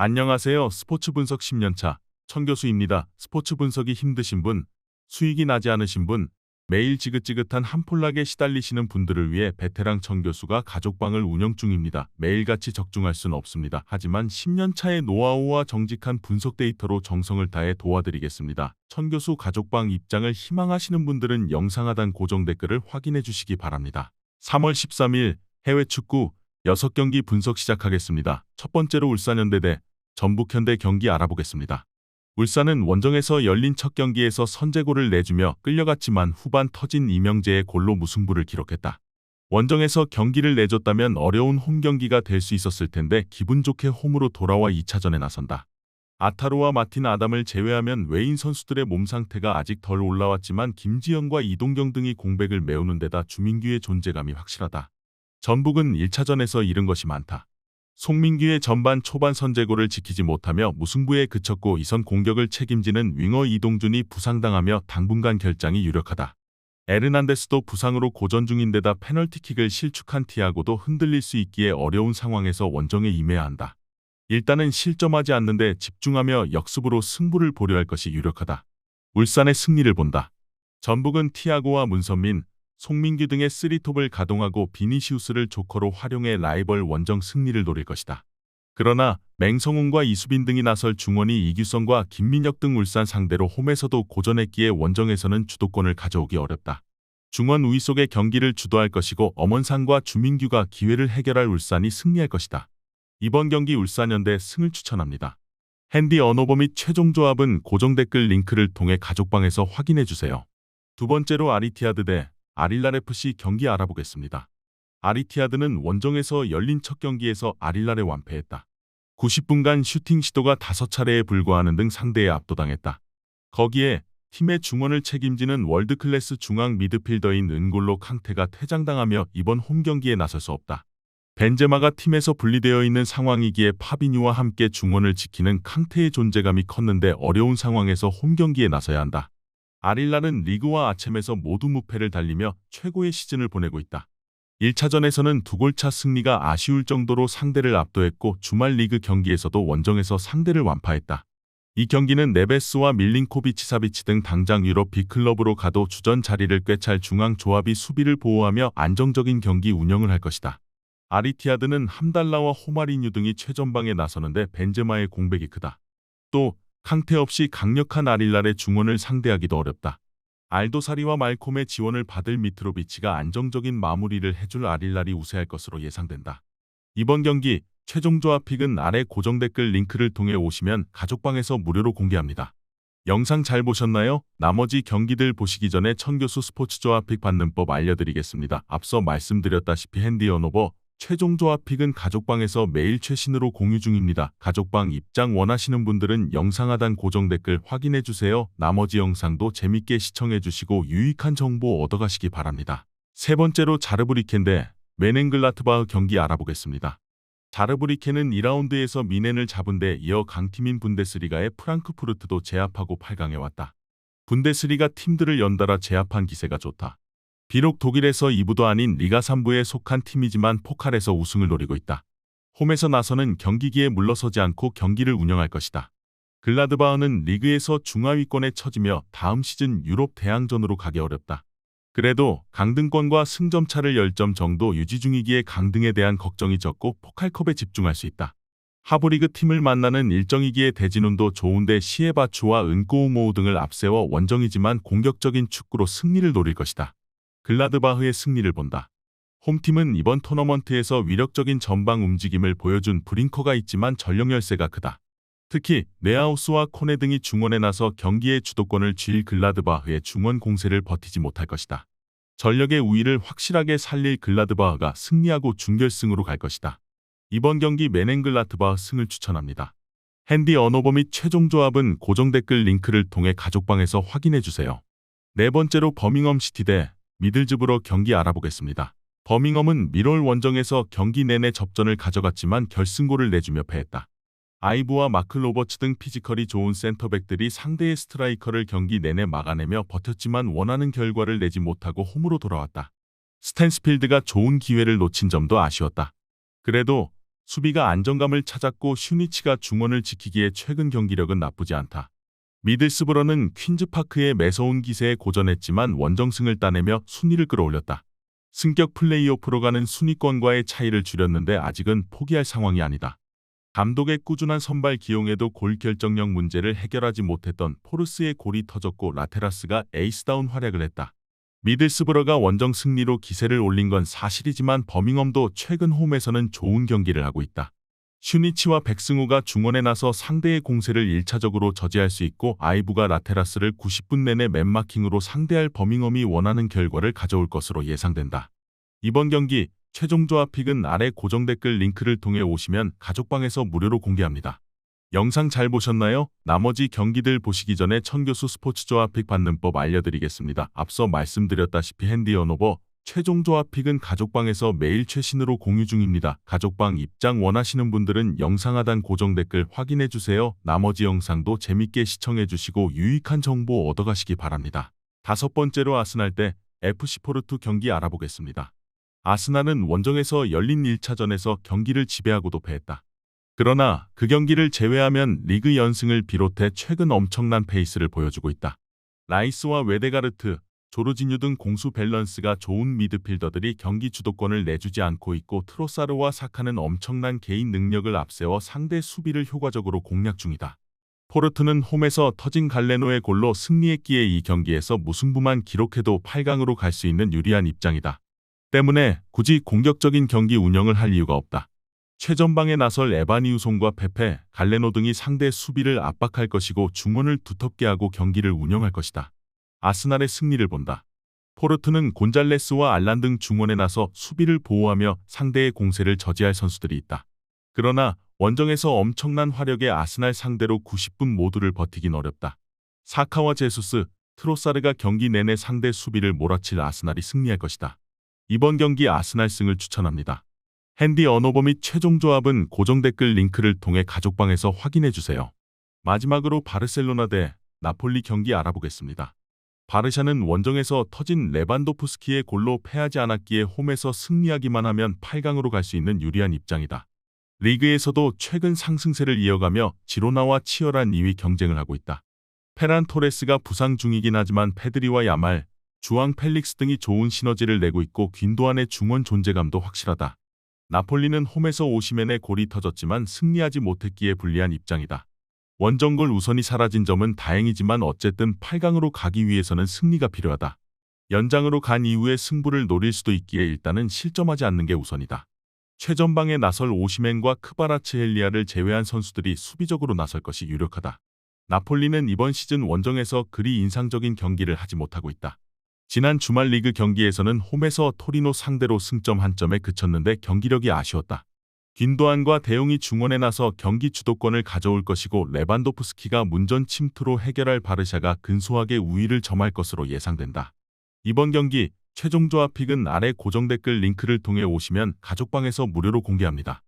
안녕하세요. 스포츠 분석 10년차 천교수입니다. 스포츠 분석이 힘드신 분, 수익이 나지 않으신 분, 매일 지긋지긋한 한폴락에 시달리시는 분들을 위해 베테랑 천교수가 가족방을 운영 중입니다. 매일같이 적중할 수는 없습니다. 하지만 10년차의 노하우와 정직한 분석 데이터로 정성을 다해 도와드리겠습니다. 천교수 가족방 입장을 희망하시는 분들은 영상 하단 고정 댓글을 확인해 주시기 바랍니다. 3월 13일 해외 축구 6경기 분석 시작하겠습니다. 첫 번째로 울산현대 대 전북현대 경기 알아보겠습니다. 울산은 원정에서 열린 첫 경기에서 선제골을 내주며 끌려갔지만 후반 터진 이명재의 골로 무승부를 기록했다. 원정에서 경기를 내줬다면 어려운 홈경기가 될 수 있었을 텐데 기분 좋게 홈으로 돌아와 2차전에 나선다. 아타루와 마틴 아담을 제외하면 외인 선수들의 몸 상태가 아직 덜 올라왔지만 김지현과 이동경 등이 공백을 메우는 데다 주민규의 존재감이 확실하다. 전북은 1차전에서 잃은 것이 많다. 송민규의 전반 초반 선제골을 지키지 못하며 무승부에 그쳤고 이선 공격을 책임지는 윙어 이동준이 부상당하며 당분간 결장이 유력하다. 에르난데스도 부상으로 고전 중인데다 페널티킥을 실축한 티아고도 흔들릴 수 있기에 어려운 상황에서 원정에 임해야 한다. 일단은 실점하지 않는데 집중하며 역습으로 승부를 보려 할 것이 유력하다. 울산의 승리를 본다. 전북은 티아고와 문선민, 송민규 등의 3톱을 가동하고 비니시우스를 조커로 활용해 라이벌 원정 승리를 노릴 것이다. 그러나 맹성훈과 이수빈 등이 나설 중원이 이규성과 김민혁 등 울산 상대로 홈에서도 고전했기에 원정에서는 주도권을 가져오기 어렵다. 중원 우위 속의 경기를 주도할 것이고 엄원상과 주민규가 기회를 해결할 울산이 승리할 것이다. 이번 경기 울산현대 승을 추천합니다. 핸디 언어버 및 최종 조합은 고정 댓글 링크를 통해 가족방에서 확인해주세요. 두 번째로 아리티아드 대 아릴랄FC 경기 알아보겠습니다. 아리티아드는 원정에서 열린 첫 경기에서 아릴랄에 완패했다. 90분간 슈팅 시도가 5차례에 불과하는 등 상대에 압도당했다. 거기에 팀의 중원을 책임지는 월드클래스 중앙 미드필더인 은골로 캉테가 퇴장당하며 이번 홈경기에 나설 수 없다. 벤제마가 팀에서 분리되어 있는 상황이기에 파비뉴와 함께 중원을 지키는 캉테의 존재감이 컸는데 어려운 상황에서 홈경기에 나서야 한다. 아릴랄은 리그와 아쳔에서 모두 무패를 달리며 최고의 시즌을 보내고 있다. 1차전에서는 2골차 승리가 아쉬울 정도로 상대를 압도했고 주말 리그 경기에서도 원정에서 상대를 완파했다. 이 경기는 네베스와 밀린코비치 사비치 등 당장 유럽 빅클럽으로 가도 주전 자리를 꿰찰 중앙 조합이 수비를 보호하며 안정적인 경기 운영을 할 것이다. 아리티아드는 함달라와 호마리뉴 등이 최전방에 나서는데 벤제마의 공백이 크다. 또 캉테 없이 강력한 아릴랄의 중원을 상대하기도 어렵다. 알도사리와 말콤의 지원을 받을 미트로비치가 안정적인 마무리를 해줄 아릴랄이 우세할 것으로 예상된다. 이번 경기 최종 조합 픽은 아래 고정 댓글 링크를 통해 오시면 가족방에서 무료로 공개합니다. 영상 잘 보셨나요? 나머지 경기들 보시기 전에 천교수 스포츠 조합 픽 받는 법 알려드리겠습니다. 앞서 말씀드렸다시피 핸디 언어버 최종 조합 픽은 가족방에서 매일 최신으로 공유 중입니다. 가족방 입장 원하시는 분들은 영상 하단 고정 댓글 확인해주세요. 나머지 영상도 재밌게 시청해주시고 유익한 정보 얻어가시기 바랍니다. 세 번째로 자르브리켄 대 메넨글라트바흐 경기 알아보겠습니다. 자르브리켄은 2라운드에서 미넨을 잡은 데 이어 강팀인 분데스리가의 프랑크푸르트도 제압하고 8강에 왔다. 분데스리가 팀들을 연달아 제압한 기세가 좋다. 비록 독일에서 2부도 아닌 리가 3부에 속한 팀이지만 포칼에서 우승을 노리고 있다. 홈에서 나서는 경기기에 물러서지 않고 경기를 운영할 것이다. 글라드바흐는 리그에서 중하위권에 처지며 다음 시즌 유럽 대항전으로 가기 어렵다. 그래도 강등권과 승점차를 10점 정도 유지 중이기에 강등에 대한 걱정이 적고 포칼컵에 집중할 수 있다. 하브리그 팀을 만나는 일정이기에 대진운도 좋은데 시에바추와 은꼬우모우 등을 앞세워 원정이지만 공격적인 축구로 승리를 노릴 것이다. 글라드바흐의 승리를 본다. 홈팀은 이번 토너먼트에서 위력적인 전방 움직임을 보여준 브링커가 있지만 전력 열세가 크다. 특히 네하우스와 코네 등이 중원에 나서 경기의 주도권을 쥘 글라드바흐의 중원 공세를 버티지 못할 것이다. 전력의 우위를 확실하게 살릴 글라드바흐가 승리하고 준결승으로 갈 것이다. 이번 경기 메넨글라트바흐 승을 추천합니다. 핸디 언어버 및 최종 조합은 고정 댓글 링크를 통해 가족방에서 확인해주세요. 네 번째로 버밍엄 시티 대 미들즈브러 경기 알아보겠습니다. 버밍엄은 미롤 원정에서 경기 내내 접전을 가져갔지만 결승골을 내주며 패했다. 아이브와 마크 로버츠 등 피지컬이 좋은 센터백들이 상대의 스트라이커를 경기 내내 막아내며 버텼지만 원하는 결과를 내지 못하고 홈으로 돌아왔다. 스탠스필드가 좋은 기회를 놓친 점도 아쉬웠다. 그래도 수비가 안정감을 찾았고 슈니치가 중원을 지키기에 최근 경기력은 나쁘지 않다. 미들스브러는 퀸즈파크의 매서운 기세에 고전했지만 원정승을 따내며 순위를 끌어올렸다. 승격 플레이오프로 가는 순위권과의 차이를 줄였는데 아직은 포기할 상황이 아니다. 감독의 꾸준한 선발 기용에도 골 결정력 문제를 해결하지 못했던 포르스의 골이 터졌고 라테라스가 에이스다운 활약을 했다. 미들스브러가 원정 승리로 기세를 올린 건 사실이지만 버밍엄도 최근 홈에서는 좋은 경기를 하고 있다. 슈니치와 백승우가 중원에 나서 상대의 공세를 1차적으로 저지할 수 있고 아이브가 라테라스를 90분 내내 맨마킹으로 상대할 버밍엄이 원하는 결과를 가져올 것으로 예상된다. 이번 경기 최종 조합 픽은 아래 고정 댓글 링크를 통해 오시면 가족방에서 무료로 공개합니다. 영상 잘 보셨나요? 나머지 경기들 보시기 전에 천교수 스포츠 조합 픽 받는 법 알려드리겠습니다. 앞서 말씀드렸다시피 핸디 언오버 최종 조합 픽은 가족방에서 매일 최신으로 공유 중입니다. 가족방 입장 원하시는 분들은 영상 하단 고정 댓글 확인해주세요. 나머지 영상도 재밌게 시청해주시고 유익한 정보 얻어가시기 바랍니다. 다섯 번째로 아스날 대 FC 포르투 경기 알아보겠습니다. 아스날은 원정에서 열린 1차전에서 경기를 지배하고도 패했다. 그러나 그 경기를 제외하면 리그 연승을 비롯해 최근 엄청난 페이스를 보여주고 있다. 라이스와 웨데가르트, 조르지뉴 등 공수 밸런스가 좋은 미드필더들이 경기 주도권을 내주지 않고 있고 트로사르와 사카는 엄청난 개인 능력을 앞세워 상대 수비를 효과적으로 공략 중이다. 포르투는 홈에서 터진 갈레노의 골로 승리했기에 이 경기에서 무승부만 기록해도 8강으로 갈 수 있는 유리한 입장이다. 때문에 굳이 공격적인 경기 운영을 할 이유가 없다. 최전방에 나설 에바니우송과 페페, 갈레노 등이 상대 수비를 압박할 것이고 중원을 두텁게 하고 경기를 운영할 것이다. 아스날의 승리를 본다. 포르투는 곤잘레스와 알란 등 중원에 나서 수비를 보호하며 상대의 공세를 저지할 선수들이 있다. 그러나 원정에서 엄청난 화력의 아스날 상대로 90분 모두를 버티긴 어렵다. 사카와 제수스, 트로사르가 경기 내내 상대 수비를 몰아칠 아스날이 승리할 것이다. 이번 경기 아스날 승을 추천합니다. 핸디 언오버 및 최종 조합은 고정 댓글 링크를 통해 가족방에서 확인해주세요. 마지막으로 바르셀로나 대 나폴리 경기 알아보겠습니다. 바르샤는 원정에서 터진 레반도프스키의 골로 패하지 않았기에 홈에서 승리하기만 하면 8강으로 갈 수 있는 유리한 입장이다. 리그에서도 최근 상승세를 이어가며 지로나와 치열한 2위 경쟁을 하고 있다. 페란 토레스가 부상 중이긴 하지만 페드리와 야말, 주앙 펠릭스 등이 좋은 시너지를 내고 있고 귄도안의 중원 존재감도 확실하다. 나폴리는 홈에서 오시멘의 골이 터졌지만 승리하지 못했기에 불리한 입장이다. 원정골 우선이 사라진 점은 다행이지만 어쨌든 8강으로 가기 위해서는 승리가 필요하다. 연장으로 간 이후에 승부를 노릴 수도 있기에 일단은 실점하지 않는 게 우선이다. 최전방에 나설 오시멘과 크바라츠헬리아를 제외한 선수들이 수비적으로 나설 것이 유력하다. 나폴리는 이번 시즌 원정에서 그리 인상적인 경기를 하지 못하고 있다. 지난 주말 리그 경기에서는 홈에서 토리노 상대로 승점 한 점에 그쳤는데 경기력이 아쉬웠다. 귄도안과 대용이 중원에 나서 경기 주도권을 가져올 것이고 레반도프스키가 문전 침투로 해결할 바르샤가 근소하게 우위를 점할 것으로 예상된다. 이번 경기 최종 조합 픽은 아래 고정 댓글 링크를 통해 오시면 가족방에서 무료로 공개합니다.